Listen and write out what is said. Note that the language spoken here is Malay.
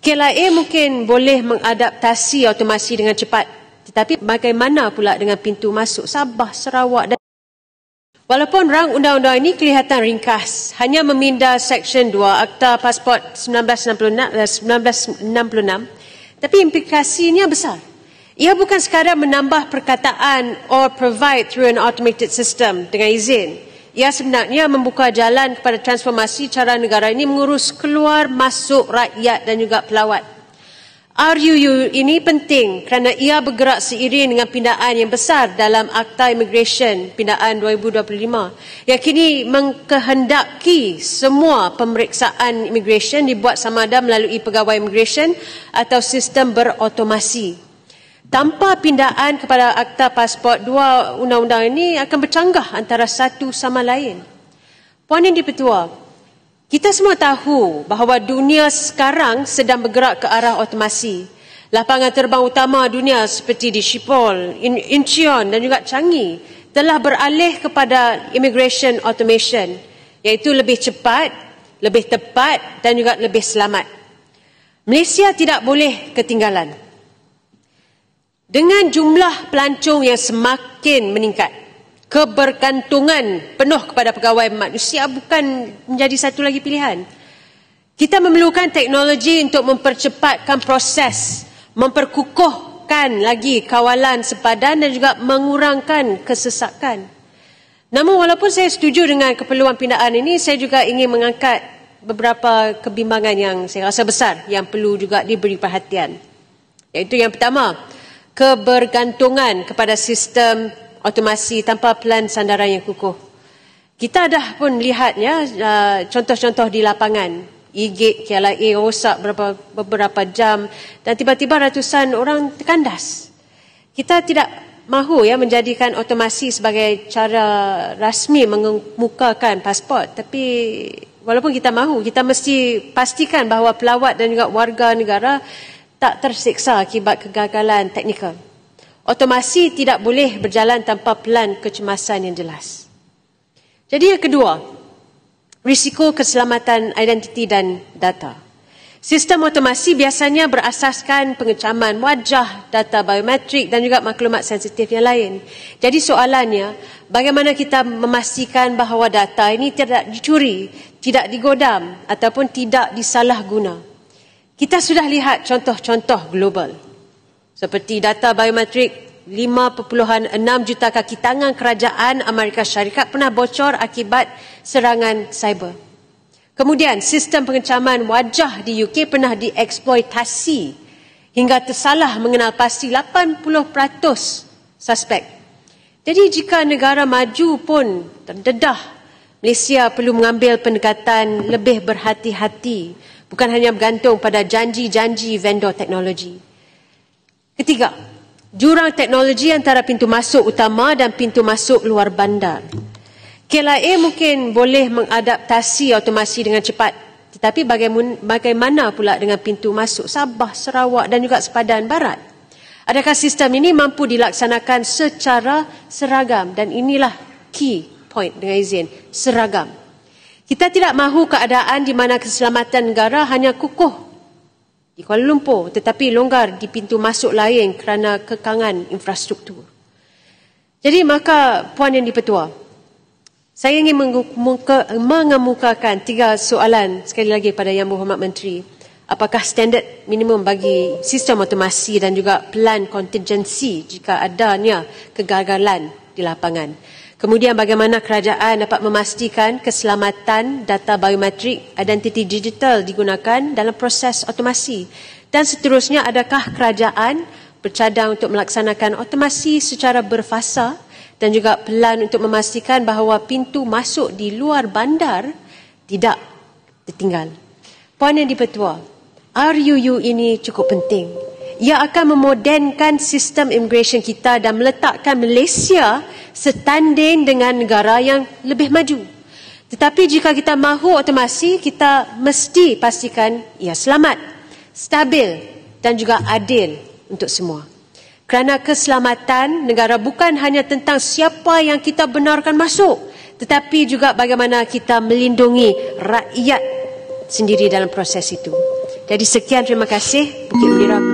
KLIA mungkin boleh mengadaptasi otomasi dengan cepat, tetapi bagaimana pula dengan pintu masuk Sabah, Sarawak dan walaupun rang undang-undang ini kelihatan ringkas, hanya meminda Seksyen 2 Akta Pasport 1966, tapi implikasinya besar. Ia bukan sekadar menambah perkataan or provide through an automated system dengan izin. Ia sebenarnya membuka jalan kepada transformasi cara negara ini mengurus keluar masuk rakyat dan juga pelawat. RUU ini penting kerana ia bergerak seiring dengan pindaan yang besar dalam Akta Immigration Pindaan 2025 yang kini mengkehendaki semua pemeriksaan immigration dibuat sama ada melalui pegawai immigration atau sistem berotomasi. Tanpa pindaan kepada Akta Pasport, dua undang-undang ini akan bercanggah antara satu sama lain. Puan Yang di-Pertua, kita semua tahu bahawa dunia sekarang sedang bergerak ke arah otomasi. Lapangan terbang utama dunia seperti di Schiphol, Incheon dan juga Changi telah beralih kepada immigration automation, iaitu lebih cepat, lebih tepat dan juga lebih selamat. Malaysia tidak boleh ketinggalan. Dengan jumlah pelancong yang semakin meningkat, kebergantungan penuh kepada pegawai manusia bukan menjadi satu lagi pilihan. Kita memerlukan teknologi untuk mempercepatkan proses, memperkukuhkan lagi kawalan sepadan dan juga mengurangkan kesesakan. Namun walaupun saya setuju dengan keperluan pindaan ini, saya juga ingin mengangkat beberapa kebimbangan yang saya rasa besar yang perlu juga diberi perhatian. Iaitu yang pertama, kebergantungan kepada sistem otomasi tanpa pelan sandaran yang kukuh. Kita dah pun lihatnya contoh-contoh di lapangan. E-gate KLIA rosak beberapa jam dan tiba-tiba ratusan orang terkandas. Kita tidak mahu menjadikan otomasi sebagai cara rasmi mengemukakan pasport, tapi walaupun kita mahu, kita mesti pastikan bahawa pelawat dan juga warga negara tak terseksa akibat kegagalan teknikal. Otomasi tidak boleh berjalan tanpa pelan kecemasan yang jelas. Jadi yang kedua, risiko keselamatan identiti dan data. Sistem otomasi biasanya berasaskan pengecaman wajah, data biometrik dan juga maklumat sensitif yang lain. Jadi soalannya, bagaimana kita memastikan bahawa data ini tidak dicuri, tidak digodam ataupun tidak disalahguna? Kita sudah lihat contoh-contoh global seperti data biometrik 5.6 juta kaki tangan kerajaan Amerika Syarikat pernah bocor akibat serangan cyber. Kemudian sistem pengecaman wajah di UK pernah dieksploitasi hingga tersalah mengenal pasti 80% suspek. Jadi jika negara maju pun terdedah, Malaysia perlu mengambil pendekatan lebih berhati-hati, bukan hanya bergantung pada janji-janji vendor teknologi. Ketiga, jurang teknologi antara pintu masuk utama dan pintu masuk luar bandar. KLIA mungkin boleh mengadaptasi otomasi dengan cepat, tetapi bagaimana pula dengan pintu masuk Sabah, Sarawak dan juga sepadan barat? Adakah sistem ini mampu dilaksanakan secara seragam? Dan inilah key point dengan izin, seragam. Kita tidak mahu keadaan di mana keselamatan negara hanya kukuh di Kuala Lumpur tetapi longgar di pintu masuk lain kerana kekangan infrastruktur. Jadi maka Puan Yang di-Pertua, saya ingin mengemukakan 3 soalan sekali lagi pada Yang Berhormat Menteri. Apakah standard minimum bagi sistem otomasi dan juga pelan kontingensi jika adanya kegagalan di lapangan? Kemudian bagaimana kerajaan dapat memastikan keselamatan data biometrik identiti digital digunakan dalam proses otomasi? Dan seterusnya, adakah kerajaan bercadang untuk melaksanakan otomasi secara berfasa dan juga pelan untuk memastikan bahawa pintu masuk di luar bandar tidak tertinggal? Puan Yang di-Pertua, RUU ini cukup penting. Ia akan memodernkan sistem immigration kita dan meletakkan Malaysia setanding dengan negara yang lebih maju. Tetapi jika kita mahu otomasi, kita mesti pastikan ia selamat, stabil dan juga adil untuk semua. Kerana keselamatan negara bukan hanya tentang siapa yang kita benarkan masuk, tetapi juga bagaimana kita melindungi rakyat sendiri dalam proses itu. Jadi sekian, terima kasih. Bukit Bendera.